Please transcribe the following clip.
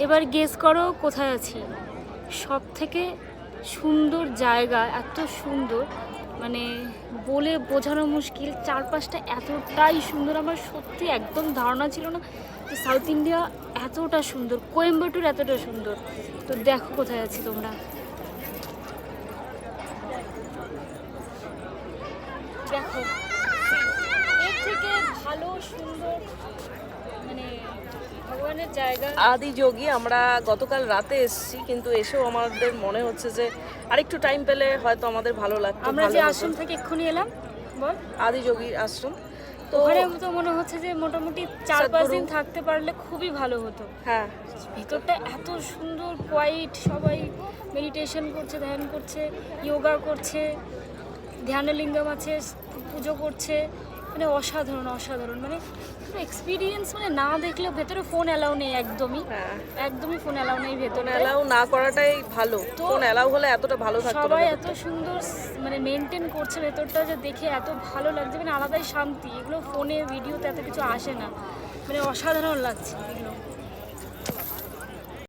এবার গেস করো কোথায় আছি। সব থেকে সুন্দর জায়গা, এত সুন্দর মানে বলে বোঝানো মুশকিল। চারপাশটা এতটাই সুন্দর, আমার সত্যি একদম ধারণা ছিল না যে সাউথ ইন্ডিয়া এতটা সুন্দর, কোয়েম্বাটুর এতটা সুন্দর। তো দেখো কোথায় আছি তোমরা, দেখো এর থেকে ভালো সুন্দর মানে ভগবানের জায়গা। আদি যোগী আমরা গতকাল রাতে এসেছি, কিন্তু এসেও আমাদের মনে হচ্ছে যে আরেকটু টাইম পেলে হয়তো আমাদের ভালো লাগতো। আমরা যে আশ্রম থেকে এক্ষুনি এলাম, বল আদি যোগীর আশ্রম, তো ওখানে তো মনে হচ্ছে যে মোটামুটি 4-5 দিন থাকতে পারলে খুবই ভালো হতো। হ্যাঁ, ভেতরটা এত সুন্দর, কোয়াইট, সবাই মেডিটেশন করছে, ধ্যান করছে, যোগা করছে, ধ্যানলিঙ্গম আছে, পুজো করছে, মানে অসাধারণ অসাধারণ, মানে এক্সপিরিয়েন্স, মানে না দেখলে। ভেতরে ফোন অ্যালাউ নেই একদমই, হ্যাঁ, একদমই ফোন অ্যালাউ নেই ভেতরে। অ্যালাউ না করাটাই ভালো, ফোন অ্যালাউ হলে এতটা ভালো থাকতো না। সবাই এত সুন্দর মানে মেনটেন করছে ভেতরটা, যে দেখে এত ভালো লাগছে, মানে আলাদাই শান্তি। এগুলো ফোনে ভিডিওতে এত কিছু আসে না, মানে অসাধারণ লাগছে এগুলো।